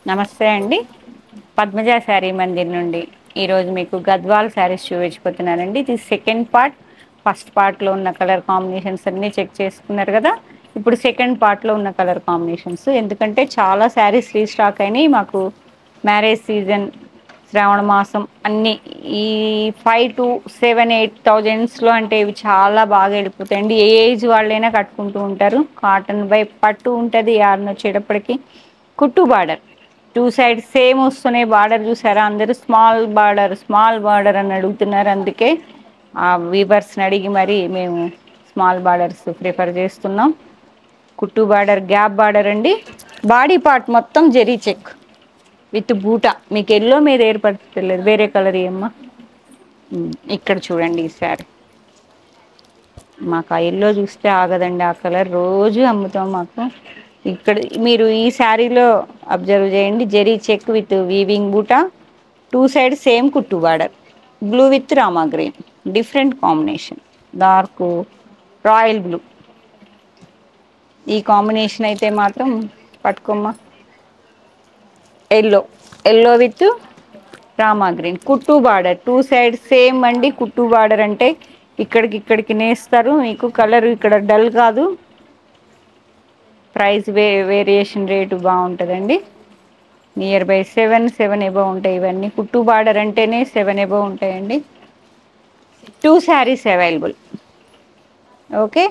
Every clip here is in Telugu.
నమస్తే అండి. పద్మజ శారీ మందిర్ నుండి ఈరోజు మీకు గద్వాల్ శారీస్ చూపించబోతున్నానండి. ఇది సెకండ్ పార్ట్. ఫస్ట్ పార్ట్లో ఉన్న కలర్ కాంబినేషన్స్ అన్నీ చెక్ చేసుకున్నారు కదా. ఇప్పుడు సెకండ్ పార్ట్లో ఉన్న కలర్ కాంబినేషన్స్, ఎందుకంటే చాలా శారీస్ రీస్టాక్ అయినాయి. మాకు మ్యారేజ్ సీజన్, శ్రావణ మాసం అన్నీ ఈ 5,000 to 7,000, 8,000 అంటే ఇవి చాలా బాగా వెళ్ళిపోతాయండి. ఏ ఏజ్ వాళ్ళైనా కట్టుకుంటూ ఉంటారు. కాటన్ బై పట్టు ఉంటుంది. యార్న్ వచ్చేటప్పటికి కుట్టు బార్డర్, టూ సైడ్ సేమ్ వస్తున్నాయి. బార్డర్ చూసారా, అందరూ స్మాల్ బార్డర్ స్మాల్ బార్డర్ అని అడుగుతున్నారు. అందుకే ఆ వీవర్స్ని అడిగి మరి మేము స్మాల్ బార్డర్స్ ప్రిఫర్ చేస్తున్నాం. కుట్టు బార్డర్, గ్యాప్ బార్డర్ అండి. బాడీ పార్ట్ మొత్తం జెరీ చెక్ విత్ బూటా. మీకు ఎల్లో మీద ఏర్పడలేదు, వేరే కలర్ ఏమ్మా. ఇక్కడ చూడండి ఈ శారీ. మాకు ఆ ఎల్లో చూస్తే ఆగదండి. ఆ కలర్ రోజు అమ్ముతాం. మాకు ఇక్కడ మీరు ఈ శారీలో అబ్జర్వ్ చేయండి. Zari check with weaving buta, two side same కుట్టు border, blue with Rama green, different combination. Dark royal blue, ఈ కాంబినేషన్ అయితే మాత్రం పట్టుకోమ్మా. Yellow, yellow with Rama green, కుట్టు బార్డర్, టూ సైడ్ సేమ్ అండి. కుట్టు బార్డర్ అంటే ఇక్కడికి ఇక్కడికి నేస్తారు. మీకు కలర్ ఇక్కడ డల్ కాదు. ప్రైస్ వేరియేషన్ రేటు బాగుంటుందండి. నియర్ బై 7 ఎబో ఉంటాయి. ఇవన్నీ కుట్టు బార్డర్ అంటేనే 7 ఎబో ఉంటాయండి. 2 శారీస్ అవైలబుల్. ఓకే,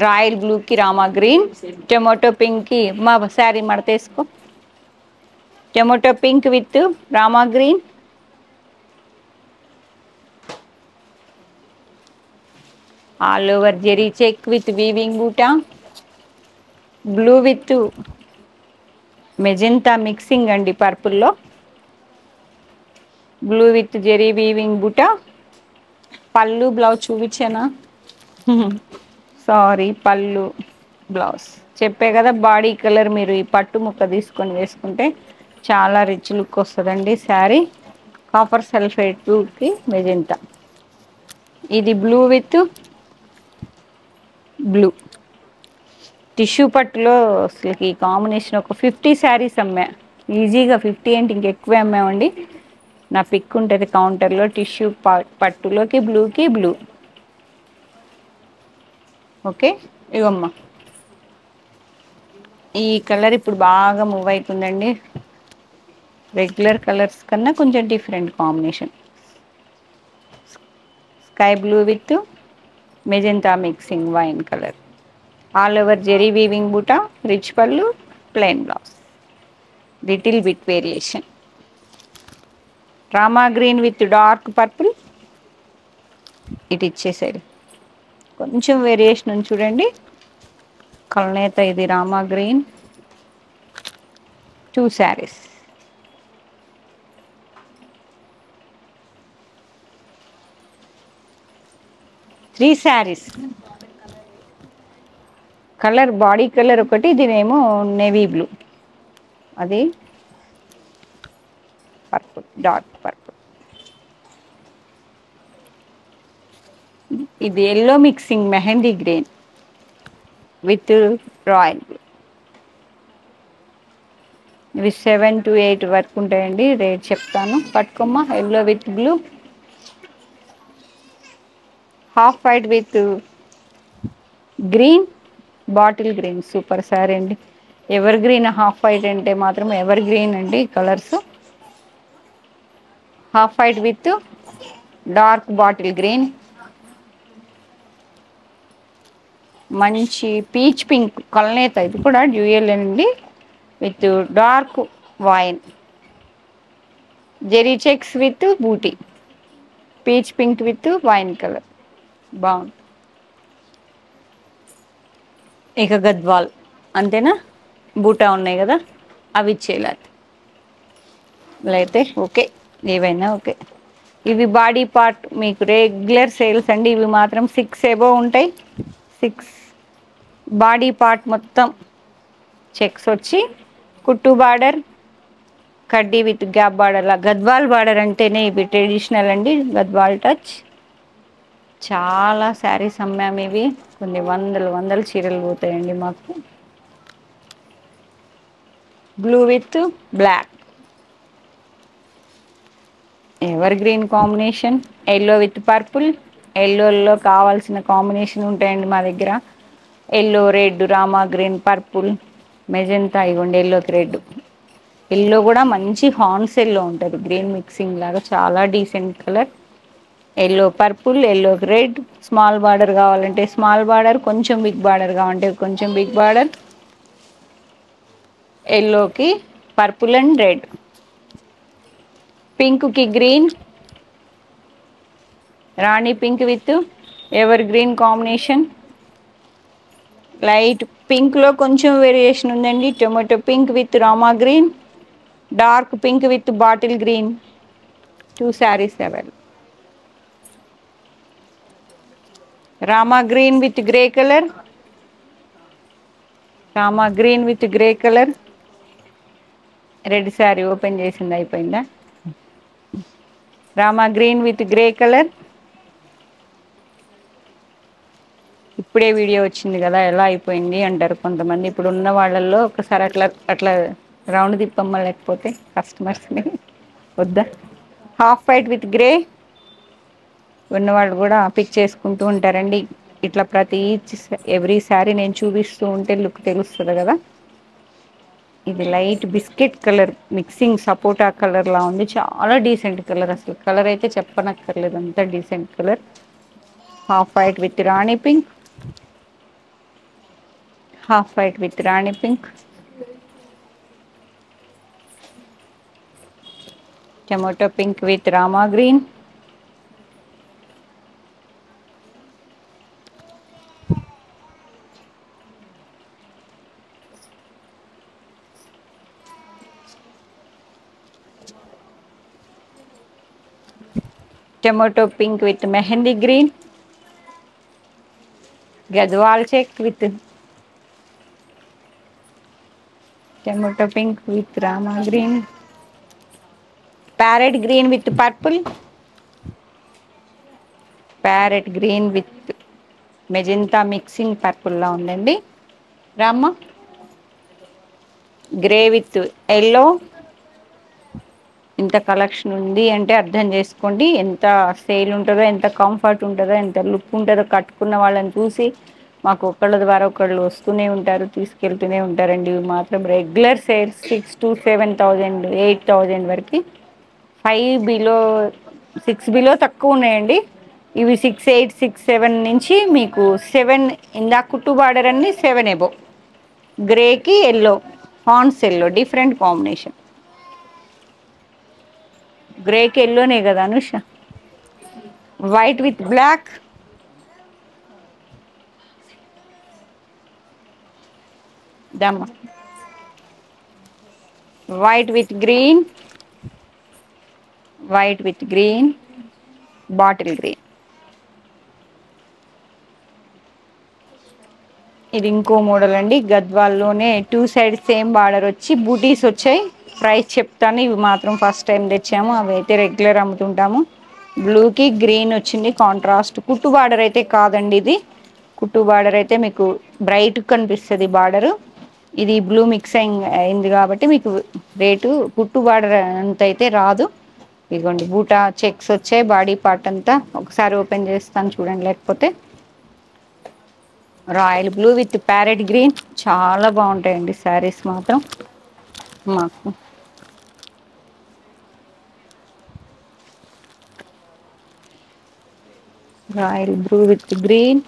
రాయల్ బ్లూకి రామా గ్రీన్, టొమాటో పింక్కి మా శారీ మడతేసుకో. Tomato pink with Rama green, all over zari check with weaving buta, blue with magenta mixing అండి. పర్పుల్లో blue with zari weaving buta. పళ్ళు బ్లౌజ్ చూపించానా? సారీ, పళ్ళు బ్లౌజ్ చెప్పే కదా. బాడీ కలర్ మీరు ఈ పట్టు ముక్క తీసుకొని వేసుకుంటే చాలా రిచ్ లుక్ వస్తుందండి శారీ. కాపర్ సల్ఫేట్ బ్లూకి మెజెంతా, ఇది బ్లూ విత్ బ్లూ. టిష్యూ పట్టులో అసలు ఈ కాంబినేషన్ ఒక 50 శారీస్ అమ్మా. ఈజీగా 50 ఏంటి ఇంకెక్కువే అమ్మామండి. నా పిక్ ఉంటుంది కౌంటర్లో. టిష్యూ పట్టులోకి బ్లూకి బ్లూ. ఓకే, ఇవమ్మా. ఈ కలర్ ఇప్పుడు బాగా మూవ్ అవుతుందండి. రెగ్యులర్ కలర్స్ కన్నా కొంచెం different combination. Sky blue with magenta mixing wine colour, all over zari weaving buta, rich pallu, plain blouse, little bit variation. Rama green with dark purple. ఇటు ఇచ్చేసాడు కొంచెం వేరియేషన్ ఉంది చూడండి. కలనేత ఇది Rama green. 2 saris, three saris. Colour body colour ఒకటి, దీనేమో నేవీ బ్లూ, అది పర్పుల్, డార్క్ పర్పుల్. ఇది yellow mixing mehndi green with royal blue. ఇవి 7 to 8 వరకు ఉంటాయండి. రేట్ చెప్తాను, పట్టుకోమ్మా. Yellow with blue, half white with green, bottle green. Super sari అండి. ఎవర్ గ్రీన్ హాఫ్ వైట్ అంటే మాత్రం ఎవర్ గ్రీన్ అండి colours. Half white with dark bottle green, మంచి పీచ్ పింక్ కలనేత. ఇది కూడా డ్యూయల్ అండి with dark wine, zari checks with buti, peach pink with wine colour. బాగుంది. ఇక గద్వాల్ అంతేనా, బూటా ఉన్నాయి కదా అవి ఇచ్చేయాలి. అయితే ఓకే, ఏవైనా ఓకే. ఇవి బాడీ పార్ట్ మీకు రెగ్యులర్ సేల్స్ అండి. ఇవి మాత్రం 6 ఎబో ఉంటాయి. 6 బాడీ పార్ట్ మొత్తం చెక్స్ వచ్చి కుట్టు బార్డర్, కడ్డీ with gap border. Gadwal border అంటేనే ఇవి ట్రెడిషనల్ అండి. గద్వాల్ టచ్. చాలా శారీస్ అమ్మాము. ఇవి కొన్ని వందలు చీరలు పోతాయండి మాకు. Blue with black, evergreen combination, yellow with purple. ఎల్లోల్లో కావాల్సిన కాంబినేషన్ ఉంటాయండి మా దగ్గర. Yellow red, Rama green, purple, magenta, ఇగోండి ఎల్లోకి రెడ్. ఎల్లో కూడా మంచి హార్న్స్ ఎల్లో ఉంటుంది, గ్రీన్ మిక్సింగ్ లాగా చాలా decent colour. Yellow purple, yellow red. Small border కావాలంటే స్మాల్ బార్డర్, కొంచెం బిగ్ బార్డర్ కావాలంటే కొంచెం బిగ్ బార్డర్. ఎల్లోకి పర్పుల్ అండ్ రెడ్, పింక్ కి green, Rani pink with ever green combination. Light pink లో కొంచెం వేరియేషన్ ఉందండి, tomato pink with Rama green, dark pink with bottle green. 2 sarees available. Rama green with grey colour, Rama green with grey colour. Red sari open చేసింది అయిపోయిందా. Rama green with grey colour. ఇప్పుడే వీడియో వచ్చింది కదా ఎలా అయిపోయింది అంటారు కొంతమంది. ఇప్పుడు ఉన్న వాళ్ళల్లో ఒకసారి అట్లా అట్లా రౌండ్ తిప్పమ్మ, లేకపోతే కస్టమర్స్ని వద్దా. హాఫ్ వైట్ విత్ గ్రే ఉన్నవాళ్ళు కూడా పిక్ చేసుకుంటూ ఉంటారండి. ఇట్లా ప్రతి ఎవ్రీ శారీ నేను చూపిస్తూ ఉంటే లుక్ తెలుస్తుంది కదా. ఇది light biscuit colour mixing sapota colour లా ఉంది, చాలా డీసెంట్ కలర్. అసలు కలర్ అయితే చెప్పనక్కర్లేదు, అంత decent colour. Half white with Rani pink, half white with Rani pink, tomato pink with Rama green, tomato pink with mehndi green, Gadwal check with tomato pink with Rama green, parrot green with purple, parrot green with magenta mixing purple లా ఉందండి. రామ్మ గ్రే విత్ ఎల్లో. ఇంత కలెక్షన్ ఉంది అంటే అర్థం చేసుకోండి ఎంత సేల్ ఉంటుందో, ఎంత కంఫర్ట్ ఉంటుందో, ఎంత లుక్ ఉంటుందో. కట్టుకున్న వాళ్ళని చూసి మాకు ఒకళ్ళ ద్వారా ఒకళ్ళు వస్తూనే ఉంటారు, తీసుకెళ్తూనే ఉంటారండి. ఇవి మాత్రం రెగ్యులర్ సేల్స్ 6,000 to 7,000 8,000 వరకు. 5 బిలో 6 బిలో తక్కువ ఉన్నాయండి. ఇవి 6, 8, 6, 7 నుంచి మీకు 7 ఇందా కుట్టు బార్డర్ అన్ని 7 ఎబో. గ్రేకి ఎల్లో, హార్న్స్ ఎల్లో డిఫరెంట్ కాంబినేషన్. గ్రేకి ఎల్లోనే కదా అనుష. వైట్ విత్ బ్లాక్, దమ్మ white with green, white with green, bottle green. ఇది ఇంకో మోడల్ అండి, గద్వాల్లోనే 2 సైడ్ సేమ్ బార్డర్ వచ్చి బూటీస్ వచ్చాయి. ప్రైస్ చెప్తాను, ఇవి మాత్రం ఫస్ట్ టైం తెచ్చాము, అవి అయితే రెగ్యులర్ అమ్ముతుంటాము. బ్లూకి గ్రీన్ వచ్చింది కాంట్రాస్ట్. కుట్టు బార్డర్ అయితే కాదండి ఇది, కుట్టు బార్డర్ అయితే మీకు బ్రైట్ కనిపిస్తుంది బార్డరు. ఇది బ్లూ మిక్స్ అయింది కాబట్టి మీకు రేటు కుట్టు బార్డర్ అంత అయితే రాదు. ఇదిగోండి బూటా చెక్స్ వచ్చాయి బాడీ పార్ట్ అంతా. ఒకసారి ఓపెన్ చేస్తాను చూడండి, లేకపోతే royal blue with parrot green. చాలా బాగుంటాయండి శారీస్ మాత్రం మాకు. Royal blue with green,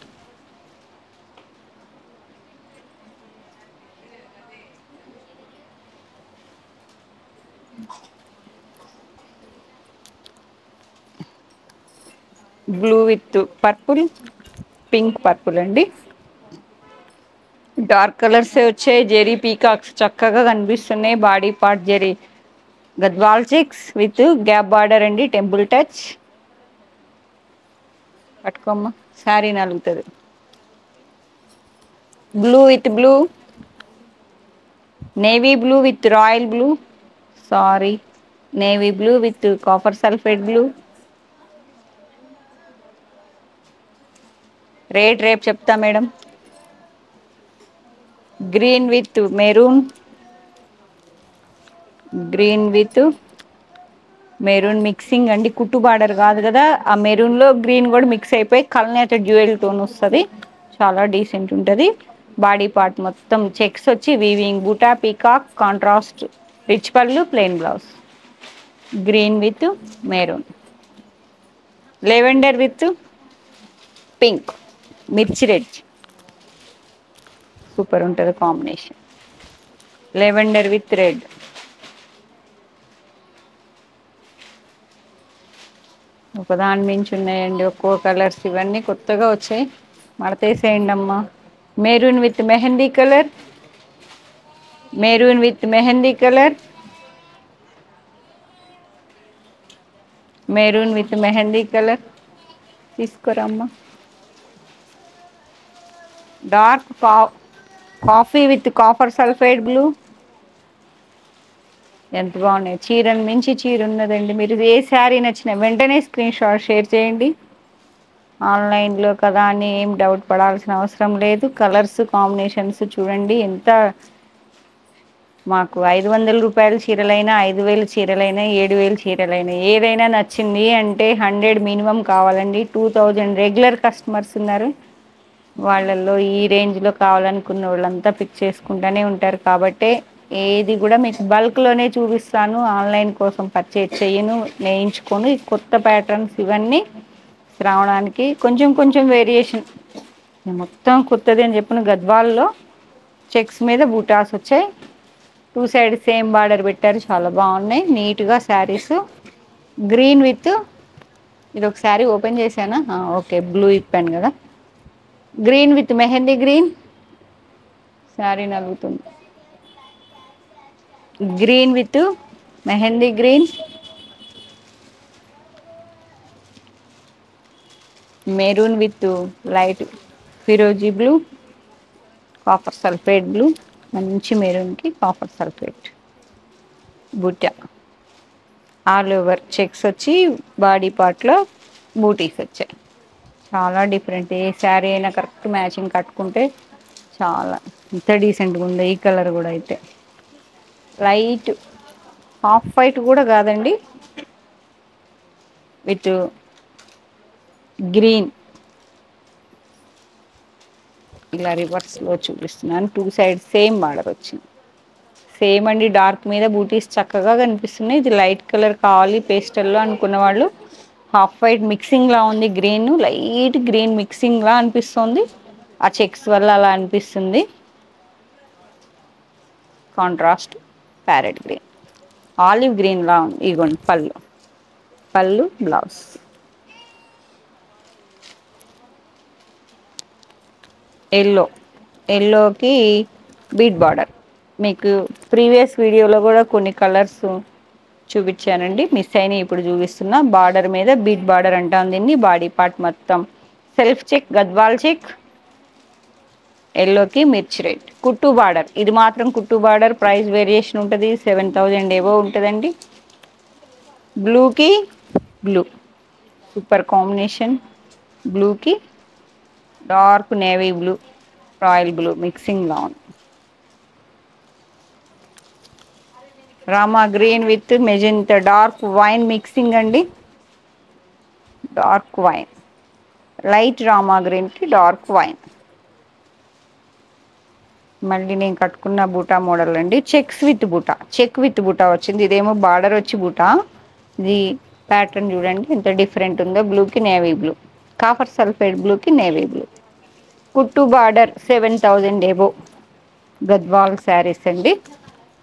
blue with purple, pink purple అండి. డార్క్ కలర్స్ వచ్చాయి, జెరీ పీకాక్స్ చక్కగా కనిపిస్తున్నాయి. Body part zari Gadwal checks with gap border అండి, టెంపుల్ టచ్. పట్టుకోమ్మ శారీ నలుగుతుంది. Blue with blue, navy blue with royal blue, sorry navy blue with copper sulphate blue. Rate రేపు చెప్తా madam. Green with maroon, green with maroon mixing అండి, కుట్టు బార్డర్ కాదు కదా, ఆ మెరూన్ లో గ్రీన్ కూడా మిక్స్ అయిపోయి కల్నేత డ్యూయల్ టోన్ వస్తుంది. చాలా డీసెంట్ ఉంటుంది. బాడీ పార్ట్ మొత్తం చెక్స్ వచ్చి వీవింగ్ బూటా peacock contrast rich pallu plain blouse. Green with maroon, lavender with pink, మిర్చి రెడ్, సూపర్ ఉంటుంది కాంబినేషన్. లెవెండర్ విత్ రెడ్, ఒకదాని మించి ఉన్నాయండి ఒక్కో కలర్స్, ఇవన్నీ కొత్తగా వచ్చాయి. మడతేసేయండి అమ్మా. Maroon with mehndi colour, maroon with mehndi colour, maroon with mehndi colour తీసుకురమ్మా. Dark coffee with copper sulphide blue, ఎంత బాగున్నాయి. చీరను మించి చీర ఉన్నదండి. మీరు ఏ శారీ నచ్చిన వెంటనే స్క్రీన్ షాట్ షేర్ చేయండి. ఆన్లైన్లో కదా అని ఏం డౌట్ పడాల్సిన అవసరం లేదు. కలర్స్ కాంబినేషన్స్ చూడండి. ఎంత మాకు 500 రూపాయల చీరలైనా, 5000 చీరలైనా, 7000 చీరలైనా ఏదైనా నచ్చింది అంటే 100 మినిమం కావాలండి. 2000 రెగ్యులర్ కస్టమర్స్ ఉన్నారు. వాళ్ళల్లో ఈ రేంజ్లో కావాలనుకున్న వాళ్ళంతా పిక్ చేసుకుంటూనే ఉంటారు. కాబట్టి ఏది కూడా మీకు బల్క్లోనే చూపిస్తాను. ఆన్లైన్ కోసం పర్చేజ్ చేయను, నేయించుకొని. కొత్త ప్యాటర్న్స్ ఇవన్నీ శ్రావణానికి కొంచెం కొంచెం వేరియేషన్. మొత్తం కొత్తది అని చెప్పిన గద్వాల్లో చెక్స్ మీద బూటాస్ వచ్చాయి. 2 సైడ్ సేమ్ బార్డర్ పెట్టారు. చాలా బాగున్నాయి నీట్గా శారీస్. గ్రీన్ విత్ ఇది ఒక శారీ ఓపెన్ చేశానా, ఓకే బ్లూ ఇప్పాను కదా. Green with mehndi green, sari నలుగుతుంది. Green with mehndi green, maroon with light firozi blue, copper sulphate blue, మంచి మెరూన్కి కాపర్ సల్ఫేట్ బుట్ట. ఆల్ ఓవర్ చెక్స్ వచ్చి బాడీ పార్ట్లో బూటీస్ వచ్చాయి. చాలా డిఫరెంట్. ఏ శారీ అయినా కరెక్ట్ మ్యాచింగ్ కట్టుకుంటే చాలా ఇంత డీసెంట్గా ఉంది. ఈ కలర్ కూడా అయితే లైట్ హాఫ్ వైట్ కూడా కాదండి, విత్ గ్రీన్. ఇలా రివర్స్లో చూపిస్తున్నాను. 2 సైడ్ సేమ్ బార్డర్ వచ్చింది. సేమ్ అండి, డార్క్ మీద బూటీస్ చక్కగా కనిపిస్తున్నాయి. ఇది లైట్ కలర్ కావాలి పేస్టల్లో అనుకున్న వాళ్ళు, హాఫ్ వైట్ మిక్సింగ్ లా ఉంది. గ్రీన్ లైట్ గ్రీన్ మిక్సింగ్ లా అనిపిస్తుంది. ఆ చెక్స్ వల్ల అలా అనిపిస్తుంది. Contrast parrot green, olive green లా ఉంది. ఇగోండి పళ్ళు, పళ్ళు బ్లౌజ్. ఎల్లో, ఎల్లోకి బీట్ బార్డర్. మీకు ప్రీవియస్ వీడియోలో కూడా కొన్ని కలర్స్ చూపించానండి, మిస్ అయినా ఇప్పుడు చూపిస్తున్నా. బార్డర్ మీద బీట్ బార్డర్ అంటాం దీన్ని. బాడీ పార్ట్ మొత్తం సెల్ఫ్ చెక్, గద్వాల్ చెక్. ఎల్లోకి మిర్చి రెడ్, కుట్టు బార్డర్. ఇది మాత్రం కుట్టు బార్డర్. ప్రైస్ వేరియేషన్ ఉంటుంది, 7000 ఏవో ఉంటుందండి. బ్లూకి బ్లూ, సూపర్ కాంబినేషన్. బ్లూకి dark navy blue, royal blue mixing లా ఉంది. Rama green with magenta dark wine mixing అండి. డార్క్ వైన్, లైట్ రామా గ్రీన్కి డార్క్ వైన్. మళ్ళీ నేను కట్టుకున్న బూటా మోడల్ అండి. Checks with buta, check with buta వచ్చింది. ఇదేమో బార్డర్ వచ్చి బూటా. ఇది ప్యాటర్న్ చూడండి ఎంత డిఫరెంట్ ఉందో. బ్లూకి నేవీ బ్లూ, కాపర్ సల్ఫైడ్ బ్లూకి నేవీ బ్లూ. కుట్టు బార్డర్ 7000 ఏవో. గద్వాల్ శారీస్ అండి.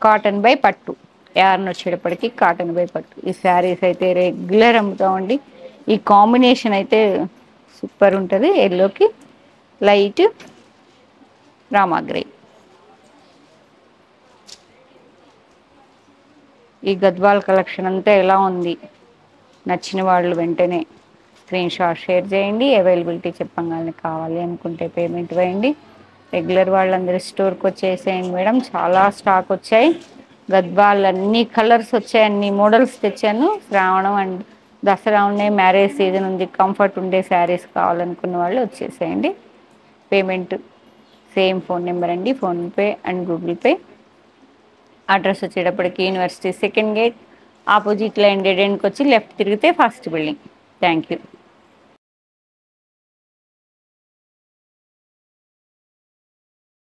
కాటన్ బై పట్టు, యార్న్ వచ్చేటప్పటికి కాటన్ బై పట్టు. ఈ శారీస్ అయితే రెగ్యులర్ అమ్ముతామండి. ఈ కాంబినేషన్ అయితే సూపర్ ఉంటుంది. ఎల్లోకి లైట్ రామా గ్రీన్. ఈ గద్వాల్ కలెక్షన్ అంతా ఎలా ఉంది, నచ్చిన వాళ్ళు వెంటనే స్క్రీన్ షాట్ షేర్ చేయండి. అవైలబిలిటీ చెప్పగానే కావాలి అనుకుంటే పేమెంట్ వేయండి. రెగ్యులర్ వాళ్ళందరూ స్టోర్కి వచ్చేసేయండి మేడం, చాలా స్టాక్ వచ్చాయి. గద్వాల్ అన్ని కలర్స్ వచ్చాయి, అన్ని మోడల్స్ తెచ్చాను. శ్రావణం అండ్ దసరా ఉన్నాయి, మ్యారేజ్ సీజన్ ఉంది. కంఫర్ట్ ఉండే శారీస్ కావాలనుకున్న వాళ్ళు వచ్చేసేయండి. పేమెంట్ సేమ్ ఫోన్ నెంబర్ అండి, PhonePe and Google Pay. Address వచ్చేటప్పటికి university second gate, opposite line dead ఎండ్కి వచ్చి లెఫ్ట్ తిరిగితే ఫస్ట్ బిల్డింగ్. Thank you.